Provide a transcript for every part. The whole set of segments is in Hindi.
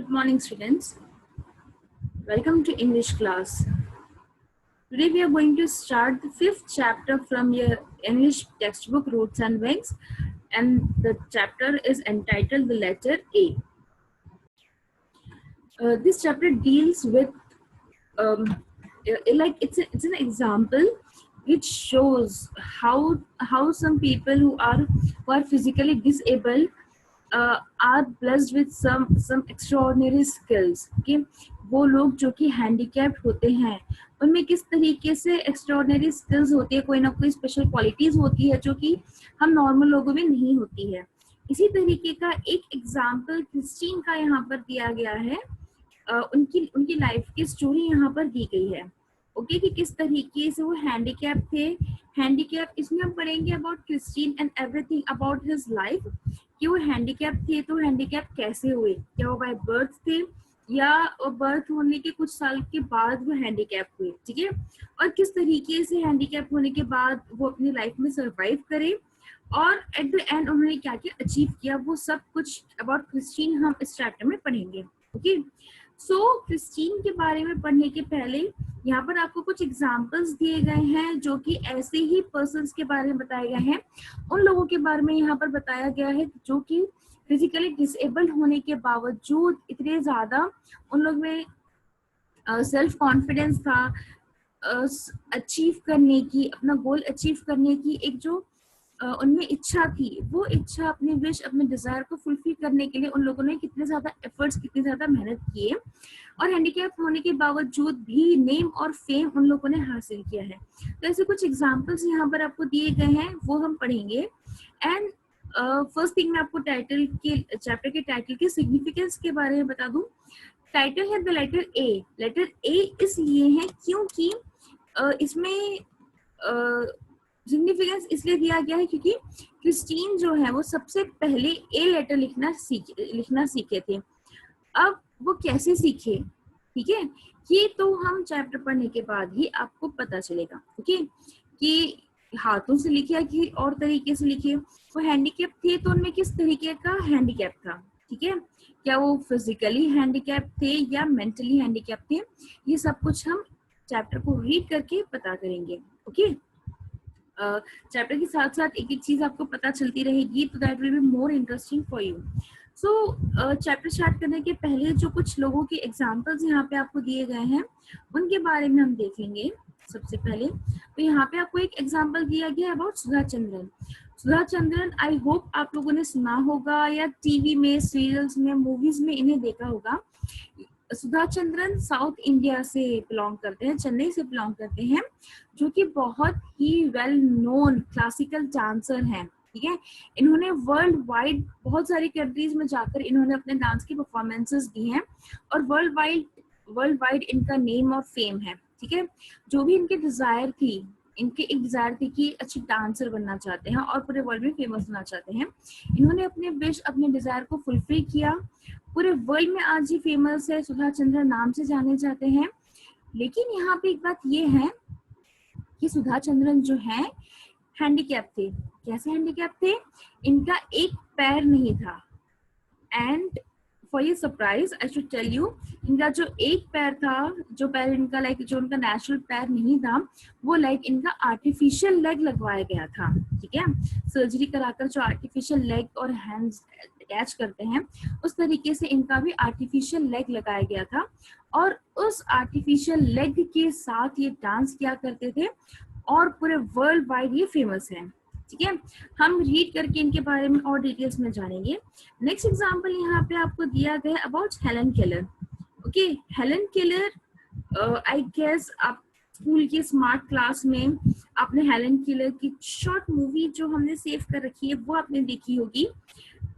Good morning, students. Welcome to English class. Today we are going to start the fifth chapter from your English textbook, Roots and Wings, and the chapter is entitled The Letter A. This chapter deals with it's an example which shows how some people who are physically disabled are blessed with some extraordinary skills. Okay, वो लोग जो कि handicapped होते हैं उनमें किस तरीके से extraordinary skills होती है, कोई ना कोई special qualities होती है जो कि हम normal लोगों में नहीं होती है. इसी तरीके का एक example क्रिस्टीन का यहाँ पर दिया गया है. उनकी लाइफ की स्टोरी यहाँ पर दी गई है. ओके, कि किस तरीके से वो हैंडीकैप थे. हैंडीकैप इसमें हम पढ़ेंगे about Christine and everything about his life, कि वो हैंडीकैप थे तो हैंडीकैप कैसे हुए, क्या वो बाय बर्थ थे या बर्थ होने के कुछ साल के बाद वो हैंडीकैप हुए. ठीक है, और किस तरीके से हैंडीकैप होने के बाद वो अपनी लाइफ में सर्वाइव करे और एट द एंड उन्होंने क्या क्या अचीव किया, वो सब कुछ अबाउट क्रिस्टीन हम इस चैप्टर में पढ़ेंगे. ओके, सो क्रिस्टीन के बारे में पढ़ने के पहले यहाँ पर आपको कुछ एग्जाम्पल्स दिए गए हैं जो कि ऐसे ही पर्सन्स के बारे में बताए गए हैं. उन लोगों के बारे में यहाँ पर बताया गया है जो कि फिजिकली डिसेबल्ड होने के बावजूद इतने ज्यादा उन लोग में सेल्फ कॉन्फिडेंस था, अचीव करने की, अपना गोल अचीव करने की एक जो उनमें इच्छा थी, वो इच्छा, अपने विश, अपने डिजायर को फुलफिल करने के लिए उन लोगों ने कितने ज्यादा एफर्ट्स, कितनी ज्यादा मेहनत किए और हैंडीकैप होने के बावजूद भी नेम और फेम उन लोगों ने हासिल किया है. तो ऐसे कुछ एग्जांपल्स यहाँ पर आपको दिए गए हैं, वो हम पढ़ेंगे. एंड फर्स्ट थिंग मैं आपको टाइटल के चैप्टर के टाइटल के सिग्निफिकेंस के बारे में बता दूं. टाइटल है the letter A. Letter A इसलिए है क्योंकि इसमें सिग्निफिकेंस इसलिए दिया गया है क्योंकि क्रिस्टीन जो है वो सबसे पहले ए लेटर लिखना सीखे थे. अब वो कैसे सीखे, ठीक है, ये तो हम चैप्टर पढ़ने के बाद ही आपको पता चलेगा. ओके, कि हाथों से लिखे या कि और तरीके से लिखे. वो हैंडीकैप थे तो उनमें किस तरीके का हैंडीकैप था, ठीक है, क्या वो फिजिकली हैंडीकैप थे या मेंटली हैंडीकैप थे, ये सब कुछ हम चैप्टर को रीड करके पता करेंगे. ओके, चैप्टर के साथ साथ एक एक चीज आपको पता चलती रहेगी, तो that will be more interesting for you. So chapter start करने के पहले जो कुछ लोगों के एग्जांपल्स यहाँ पे आपको दिए गए हैं उनके बारे में हम देखेंगे. सबसे पहले तो यहाँ पे आपको एक एग्जांपल दिया गया है about Sudha Chandran. Sudha Chandran, I hope आप लोगों ने सुना होगा या टीवी में, सीरियल्स में, मूवीज में इन्हें देखा होगा. सुधा चंद्रन साउथ इंडिया से बिलोंग करते हैं, चेन्नई से बिलोंग करते हैं, जो कि बहुत ही वेल नोन क्लासिकल डांसर हैं. ठीक है, इन्होंने वर्ल्ड वाइड बहुत सारी कंट्रीज में जाकर इन्होंने अपने डांस की परफॉर्मेंसेस दी हैं और वर्ल्ड वाइड इनका नेम और फेम है. ठीक है, जो भी इनकी डिजायर थी, इनकी एक डिजायर थी कि अच्छी डांसर बनना चाहते हैं और पूरे वर्ल्ड में फेमस होना चाहते हैं. इन्होंने अपने विश, अपने डिजायर को फुलफिल किया. पूरे वर्ल्ड में आज ही फेमस है, सुधा चंद्रन नाम से जाने जाते हैं. लेकिन यहाँ पे एक बात ये है कि सुधा चंद्रन जो है हैंडीकैप थे. कैसे हैंडीकैप थे? इनका एक पैर नहीं था. And for your surprise I should tell you, इनका जो एक पैर था, जो पैर इनका जो उनका नेचुरल पैर नहीं था, वो इनका आर्टिफिशियल लेग लगवाया गया था. ठीक है, सर्जरी कराकर जो आर्टिफिशियल लेग और हैंड्स अटैच करते हैं, उस तरीके से इनका भी आर्टिफिशियल लेग लगाया गया था और उस आर्टिफिशियल लेग के साथ ये डांस किया करते थे और पूरे वर्ल्ड वाइड ये फेमस है. ठीक है, हम रीड करके इनके बारे में और डिटेल्स में जानेंगे. नेक्स्ट एग्जांपल यहाँ पे आपको दिया गया है about Helen Keller. Okay, Helen Keller, I guess आप स्कूल की स्मार्ट क्लास में आपने हेलन केलर की शॉर्ट मूवी जो हमने सेव कर रखी है वो आपने देखी होगी.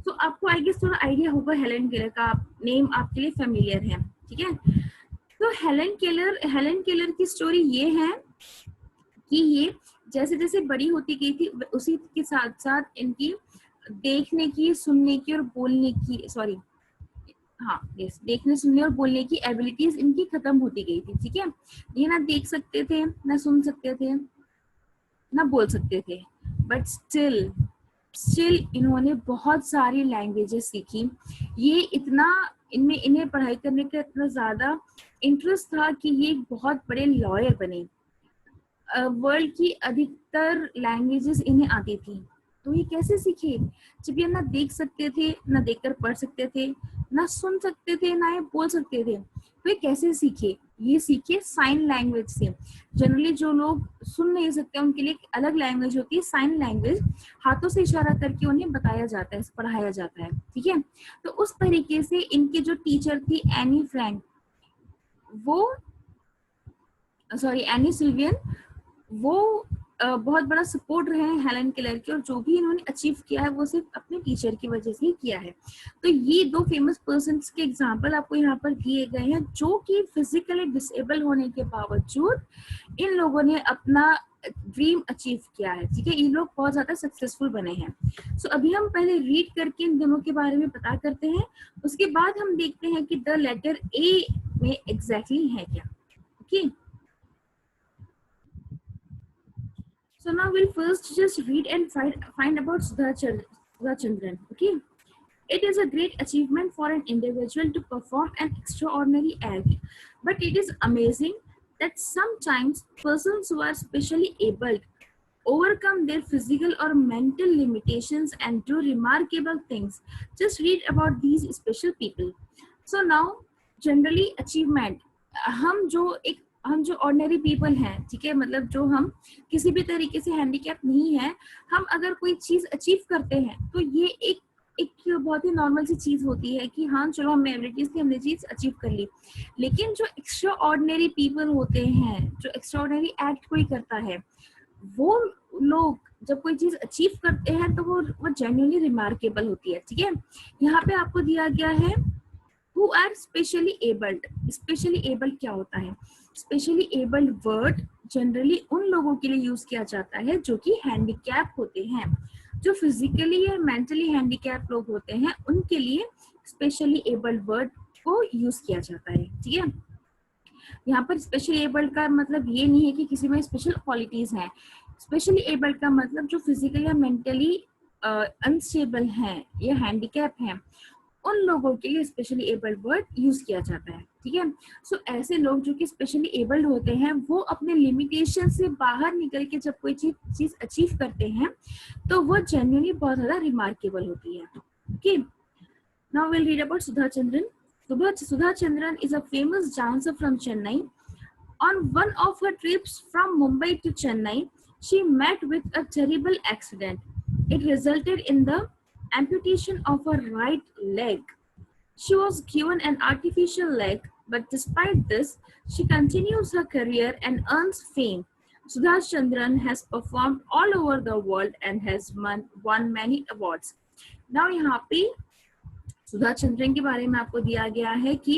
तो आपको आई गेस थोड़ा आइडिया होगा, हेलन केलर का नेम आपके लिए फेमिलियर है. ठीक है, तो हेलन केलर की स्टोरी ये है कि ये जैसे जैसे बड़ी होती गई थी उसी के साथ साथ इनकी देखने की, सुनने की और बोलने की, देखने, सुनने और बोलने की एबिलिटीज इनकी खत्म होती गई थी. ठीक है, ये ना देख सकते थे, ना सुन सकते थे, ना बोल सकते थे, बट स्टिल स्टिल इन्होंने बहुत सारी लैंग्वेजेस सीखी। ये इतना इन्हें पढ़ाई करने का इतना ज्यादा इंटरेस्ट था कि ये एक बहुत बड़े लॉयर बने। वर्ल्ड की अधिकतर लैंग्वेजेस इन्हें आती थी। तो ये कैसे सीखे? जब ये ना देख सकते थे, ना देखकर पढ़ सकते थे, ना सुन सकते थे, ना ये बोल सकते थे, तो ये कैसे सीखे? ये सीखे साइन लैंग्वेज से। जनरली जो लोग सुन नहीं सकते उनके लिए एक अलग लैंग्वेज होती है साइन लैंग्वेज, हाथों से इशारा करके उन्हें बताया जाता है, पढ़ाया जाता है, ठीक है। तो उस तरीके से इनके जो टीचर थी एनी फ्रैंक, वो एनी सिल्वियन, वो बहुत बड़ा सपोर्ट रहे हैं हेलन केलर के, और जो भी इन्होंने अचीव किया है वो सिर्फ अपने टीचर की वजह से ही किया है। तो ये दो फेमस पर्सन्स के एग्जांपल आपको यहाँ पर दिए गए हैं, जो कि फिजिकली डिसेबल होने के बावजूद इन लोगों ने अपना ड्रीम अचीव किया है, ठीक है। ये लोग बहुत ज्यादा सक्सेसफुल बने हैं। सो अभी हम पहले रीड करके इन दोनों के बारे में पता करते हैं, उसके बाद हम देखते हैं कि द लेटर ए में एग्जैक्टली है क्या। Okay, so now we'll first just read and find about Sudha Chandran. Okay, it is a great achievement for an individual to perform an extraordinary act, but it is amazing that sometimes persons who are specially abled overcome their physical or mental limitations and do remarkable things. Just read about these special people. So now generally achievement, हम जो ऑर्डिनरी पीपल हैं, ठीक है, मतलब जो हम किसी भी तरीके से हैंडीकैप नहीं है, हम अगर कोई चीज अचीव करते हैं तो ये एक बहुत ही नॉर्मल सी चीज होती है कि हाँ चलो हम एबिलिटीज थी, हमने चीज अचीव कर ली। लेकिन जो एक्स्ट्रा ऑर्डिनरी पीपल होते हैं, जो एक्स्ट्रा ऑर्डिनरी एक्ट कोई करता है, वो लोग जब कोई चीज अचीव करते हैं तो वो जेन्युइनली रिमार्केबल होती है, ठीक है। यहाँ पे आपको दिया गया है who are specially abled। Specially abled क्या होता है? स्पेशली एबल्ड वर्ड जनरली उन लोगों के लिए यूज किया जाता है जो कि हैंडीकैप होते हैं। जो फिजिकली या मेंटली हैंडीकैप लोग होते हैं उनके लिए स्पेशली एबल्ड वर्ड को यूज किया जाता है, ठीक है। यहाँ पर स्पेशली एबल्ड का मतलब ये नहीं है कि किसी में स्पेशल क्वालिटीज हैं। स्पेशली एबल्ड का मतलब जो फिजिकली या मेंटली अनस्टेबल हैं या हैंडीकैप हैं, उन लोगों के लिए स्पेशली एबल्ड वर्ड यूज किया जाता है, ठीक है। सो ऐसे लोग जो कि स्पेशली एबल्ड होते हैं, वो अपने लिमिटेशन से बाहर निकल के जब कोई चीज अचीव करते हैं तो वो जेन्युइनली बहुत ज्यादा रिमार्केबल होती है। Okay, now will read about Sudha Chandran. Sudha Chandran is a famous dancer from Chennai. On one of her trips from Mumbai to Chennai, she met with a terrible accident. It resulted in the amputation of her right leg. She was given an artificial leg, but despite this, she continues her career and earns fame. Sudha Chandran has performed all over the world and has won many awards. Now, यहाँ पे सुधा चंद्रन के बारे में आपको दिया गया है कि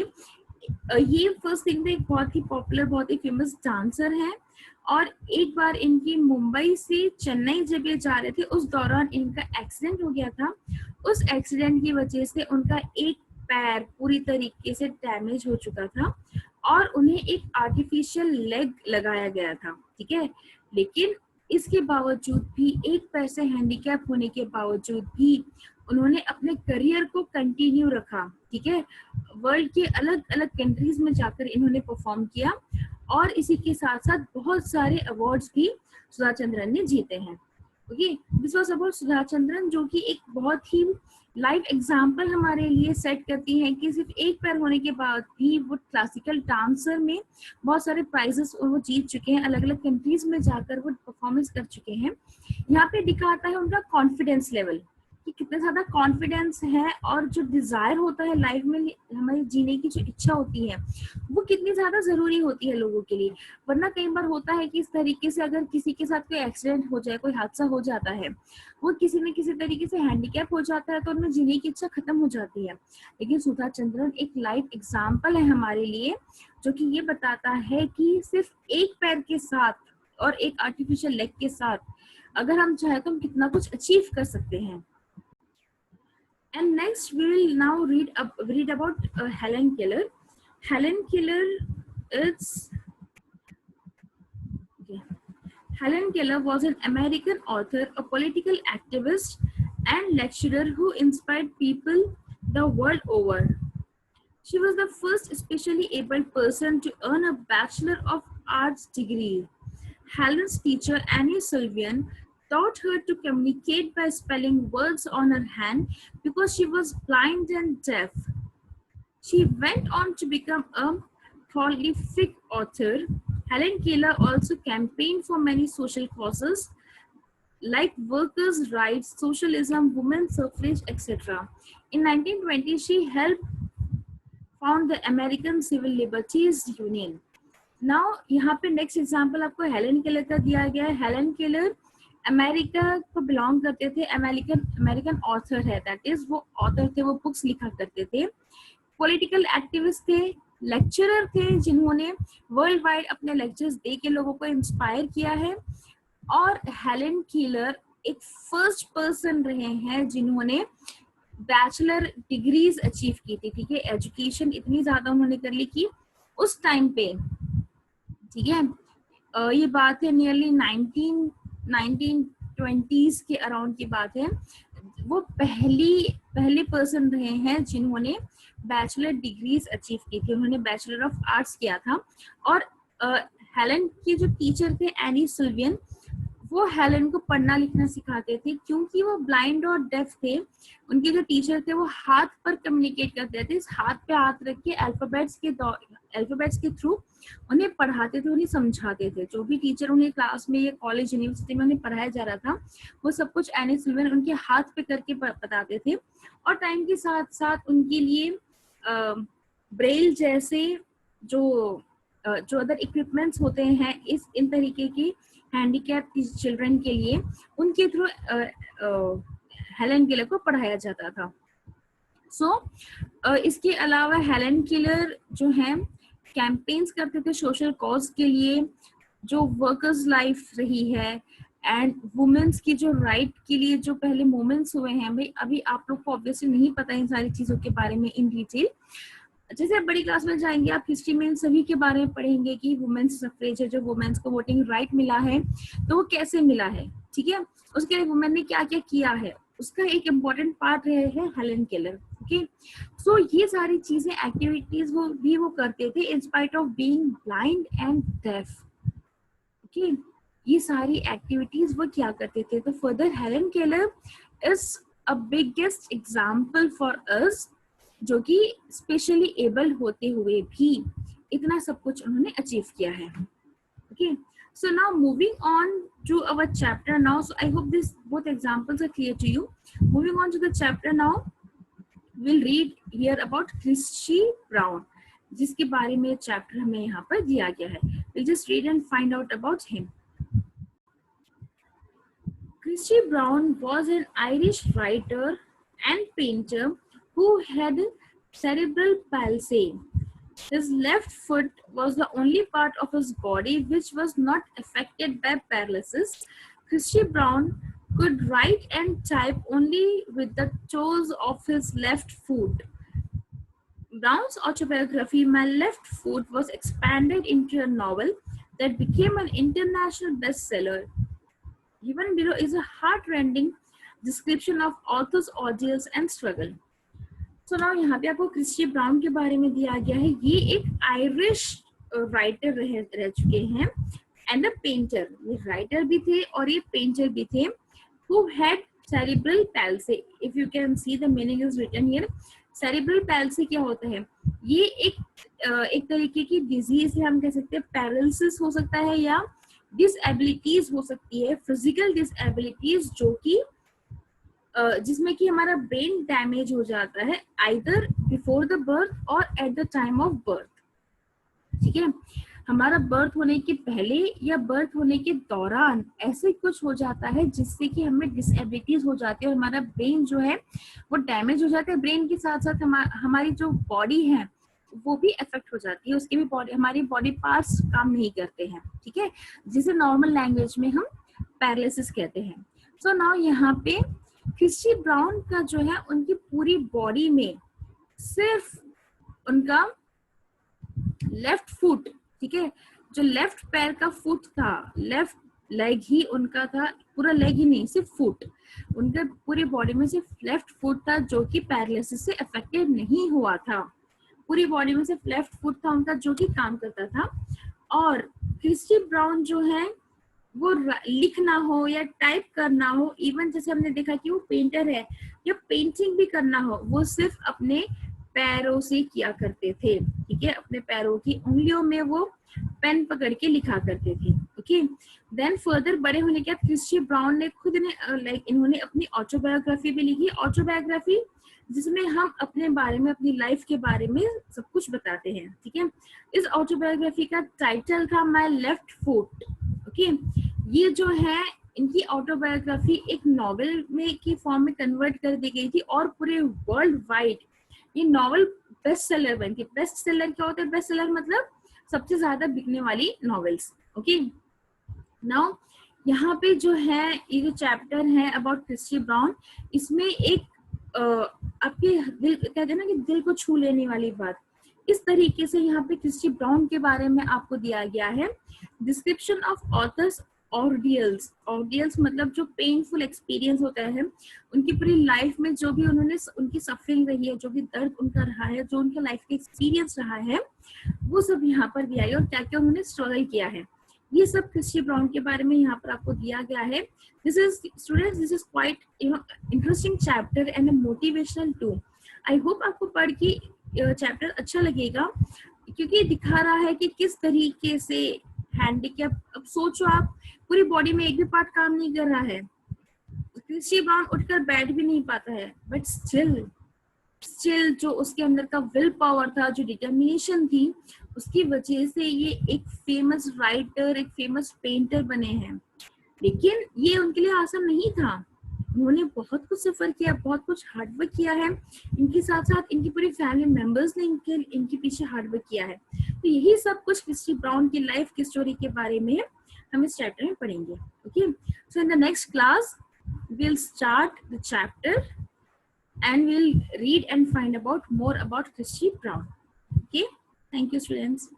ये फर्स्ट थिंग एक बहुत ही पॉपुलर, बहुत ही फेमस डांसर है, और एक बार इनकी मुंबई से चेन्नई जब ये जा रहे थे उस दौरान इनका एक्सीडेंट हो गया था। उस एक्सीडेंट की वजह से उनका एक पैर पूरी तरीके से डैमेज हो चुका था और उन्हें एक आर्टिफिशियल लेग लगाया गया था, ठीक है। लेकिन इसके बावजूद भी, एक पैर से हैंडीकैप होने के बावजूद भी, उन्होंने अपने करियर को कंटिन्यू रखा, ठीक है। वर्ल्ड के अलग अलग कंट्रीज में जाकर इन्होंने परफॉर्म किया और इसी के साथ साथ बहुत सारे अवार्ड्स भी सुधा चंद्रन ने जीते हैं। Okay, this was about Sudha Chandran, जो कि एक बहुत ही लाइव एग्जाम्पल हमारे लिए सेट करती है कि सिर्फ एक पैर होने के बाद भी वो क्लासिकल डांसर में बहुत सारे प्राइजेस वो जीत चुके हैं, अलग अलग कंट्रीज में जाकर वो परफॉर्मेंस कर चुके हैं। यहाँ पे दिखाता है उनका कॉन्फिडेंस लेवल कि कितना ज्यादा कॉन्फिडेंस है, और जो डिजायर होता है लाइफ में, हमारी जीने की जो इच्छा होती है, वो कितनी ज्यादा जरूरी होती है लोगों के लिए। वरना कई बार होता है कि इस तरीके से अगर किसी के साथ कोई एक्सीडेंट हो जाए, कोई हादसा हो जाता है, वो किसी न किसी तरीके से हैंडीकैप हो जाता है, तो उनमें जीने की इच्छा खत्म हो जाती है। लेकिन सुधा चंद्रन एक लाइव एग्जाम्पल है हमारे लिए, जो कि ये बताता है कि सिर्फ एक पैर के साथ और एक आर्टिफिशियल लेग के साथ अगर हम चाहे तो हम कितना कुछ अचीव कर सकते हैं। And next we will now read about Helen Keller. Helen Keller is Helen Keller was an American author, a political activist, and lecturer who inspired people the world over. She was the first specially abled person to earn a Bachelor of Arts degree. Helen's teacher, Annie Sylvian, taught her to communicate by spelling words on her hand because she was blind and deaf. She went on to become a prolific author. Helen Keller also campaigned for many social causes like workers' rights, socialism, women's suffrage, etc. In 1920, she helped found the American Civil Liberties Union. Now यहाँ पे नेक्स्ट एग्जांपल आपको हेलन केलर का दिया गया है. हेलन केलर अमेरिका को बिलोंग करते थे. अमेरिकन ऑथर है, दैट इज वो ऑथर थे, वो बुक्स लिखा करते थे. पॉलिटिकल एक्टिविस्ट थे, लेक्चरर थे जिन्होंने वर्ल्ड वाइड अपने लेक्चर्स दे के लोगों को इंस्पायर किया है. और हेलन केलर एक फर्स्ट पर्सन रहे हैं जिन्होंने बैचलर डिग्रीज अचीव की थी. ठीक है, एजुकेशन इतनी ज्यादा उन्होंने कर ली कि उस टाइम पे, ठीक है, ये बात है नियरली 1920s के अराउंड की बात है. वो पहले पर्सन रहे हैं जिन्होंने बैचलर डिग्रीज अचीव की थी. उन्होंने बैचलर ऑफ आर्ट्स किया था. और हेलन के जो टीचर थे एनी सिल्वियन, वो हेलन को पढ़ना लिखना सिखाते थे. क्योंकि वो ब्लाइंड और डेफ थे, उनके जो टीचर थे वो हाथ पर कम्युनिकेट करते थे. हाथ पे हाथ रख के अल्फाबेट्स के थ्रू उन्हें पढ़ाते थे, उन्हें समझाते थे. जो भी टीचर उन्हें क्लास में या कॉलेज यूनिवर्सिटी में उन्हें पढ़ाया जा रहा था, वो सब कुछ एनी सिल्वियन उनके हाथ पे करके बताते थे. और टाइम के साथ साथ उनके लिए ब्रेल जैसे जो अदर इक्विपमेंट्स होते हैं इन तरीके की हैंडीकैप चिल्ड्रन के लिए, उनके थ्रू हेलन केलर को पढ़ाया जाता था. इसके अलावा हेलन केलर जो है कैंपेन्स करते थे सोशल कॉज के लिए, जो वर्कर्स लाइफ रही है एंड वुमेन्स की जो राइट के लिए जो पहले मूवमेंट्स हुए हैं. भाई अभी आप लोग को ऑब्वियसली नहीं पता इन सारी चीजों के बारे में इन डिटेल. जैसे आप बड़ी क्लास में जाएंगे, आप हिस्ट्री में इन सभी के बारे में पढ़ेंगे कि वुमेन्स सफ्रेज है, जो वुमेन्स को वोटिंग राइट मिला है, तो वो कैसे मिला है. ठीक है, उसके लिए वुमेन ने क्या क्या किया है, उसका एक इम्पोर्टेंट पार्ट रहे है हेलन केलर. ओके, सो ये सारी चीजें एक्टिविटीज वो करते थे in spite of being blind and deaf. Okay, ये सारी एक्टिविटीज वो क्या करते थे. तो further Helen Keller is a biggest example for us, जो कि स्पेशली एबल होते हुए भी इतना सब कुछ उन्होंने अचीव किया है. Okay, so now moving on to our chapter now. So I hope this both examples are clear to you. Moving on to the chapter now, we'll read here about Christy Brown, जिसके बारे में चैप्टर हमें यहाँ पर दिया गया है. We'll just read and find out about him. Christy Brown was an Irish writer and painter who had cerebral palsy. His left foot was the only part of his body which was not affected by paralysis. Christy Brown could write and type only with the toes of his left foot. Brown's autobiography, My Left Foot, was expanded into a novel that became an international bestseller. Given below is a heart-rending description of author's ordeals and struggle. So now यहाँ पे आपको क्रिस्टी ब्राउन के बारे में दिया गया है. ये एक आयरिश राइटर रह चुके हैं एंड अ पेंटर. ये राइटर भी थे और ये पेंटर भी थे. Who had cerebral palsy. If you can see the meaning is written here. Cerebral palsy क्या होता है? ये एक तरीके की डिजीज है, हम कह सकते हैं. पैरालिसिस हो सकता है या डिसएबिलिटीज हो सकती है, फिजिकल डिसएबिलिटीज, जो कि जिसमें कि हमारा ब्रेन डैमेज हो जाता है आइदर बिफोर द बर्थ और at the time of birth. ठीक है, हमारा बर्थ होने के पहले या बर्थ होने के दौरान ऐसे कुछ हो जाता है जिससे कि हमें डिसएबिलिटीज हो जाती है और हमारा ब्रेन जो है वो डैमेज हो जाता है. ब्रेन के साथ साथ हमारी जो बॉडी है वो भी इफेक्ट हो जाती है, उसके भी हमारी बॉडी पार्ट्स काम नहीं करते हैं. ठीक है, जिसे नॉर्मल लैंग्वेज में हम पैरालिसिस कहते हैं. सो नाउ यहाँ पे क्रिस्टी ब्राउन का जो है उनकी पूरी बॉडी में सिर्फ उनका लेफ्ट फुट, ठीक है, जो लेफ्ट पैर का फुट था, लेफ्ट लेग ही उनका था, पूरा लेग ही नहीं, सिर्फ फुट, उनके पूरी बॉडी में सिर्फ लेफ्ट फुट था जो कि पैरालिसिस से अफेक्टेड नहीं हुआ था। पूरी बॉडी में सिर्फ लेफ्ट फुट था उनका जो कि काम करता था। और क्रिस्टी ब्राउन जो है वो लिखना हो या टाइप करना हो, इवन जैसे हमने देखा कि वो पेंटर है, या पेंटिंग भी करना हो, वो सिर्फ अपने पैरों से किया करते थे। ठीक है, अपने पैरों की उंगलियों में वो पेन पकड़ के लिखा करते थे। ओके, देन फर्दर बड़े होने के बाद क्रिस्टी ब्राउन ने खुद ने इन्होंने अपनी ऑटोबायोग्राफी भी लिखी। ऑटोबायोग्राफी जिसमें हम अपने बारे में, अपनी लाइफ के बारे में सब कुछ बताते हैं। ठीक है, इस ऑटोबायोग्राफी का टाइटल था माय लेफ्ट फुट। ओके, ये जो है इनकी ऑटोबायोग्राफी एक नॉवेल में की फॉर्म में कन्वर्ट कर दी गई थी और पूरे वर्ल्ड वाइड ये नॉवेल बेस्ट सेलर बन गई। बेस्ट सेलर क्या होता है? बेस्ट सेलर मतलब सबसे ज्यादा बिकने वाली नॉवेल्स। ओके, नाउ यहाँ पे जो है ये जो चैप्टर है अबाउट क्रिस्टी ब्राउन, इसमें एक आपके दिल, कहते हैं ना कि दिल को छू लेने वाली बात, इस तरीके से यहाँ पे क्रिस्टी ब्राउन के बारे में आपको दिया गया है। डिस्क्रिप्शन ऑफ ऑथर्स ऑर्डियल्स, ऑर्डियल्स मतलब जो पेनफुल एक्सपीरियंस होता है उनकी पूरी लाइफ में, जो भी उन्होंने उनकी सफरिंग रही है, जो भी दर्द उनका रहा है, जो उनका लाइफ का एक्सपीरियंस रहा है, वो सब यहाँ पर दिया है और क्या क्या उन्होंने स्ट्रगल किया है, ये सब क्रिस्टी ब्राउन के बारे में यहाँ पर आपको दिया गया है। This is students, this is quite interesting chapter and motivational too. I hope आपको पढ़ के चैप्टर अच्छा लगेगा, क्योंकि दिखा रहा है कि किस तरीके से हैंडीकैप, अब सोचो आप पूरी बॉडी में एक भी पार्ट काम नहीं कर रहा है, क्रिस्टी ब्राउन उठकर बैठ भी नहीं पाता है, बट स्टिल जो उसके अंदर का विल पावर था, जो डिटर्मिनेशन थी, उसकी वजह से ये एक फेमस राइटर, एक फेमस पेंटर बने हैं। लेकिन ये उनके लिए आसान नहीं था, उन्होंने बहुत कुछ सफर किया, बहुत कुछ हार्डवर्क किया है। इनके साथ साथ इनकी पूरी फैमिली मेंबर्स ने इनके पीछे हार्डवर्क किया है। तो यही सब कुछ क्रिस्टी ब्राउन की लाइफ की स्टोरी के बारे में हम इस चैप्टर में पढ़ेंगे। Okay, so in the next class we'll start the chapter and we'll read and find out more about Christy Brown. Okay, thank you students.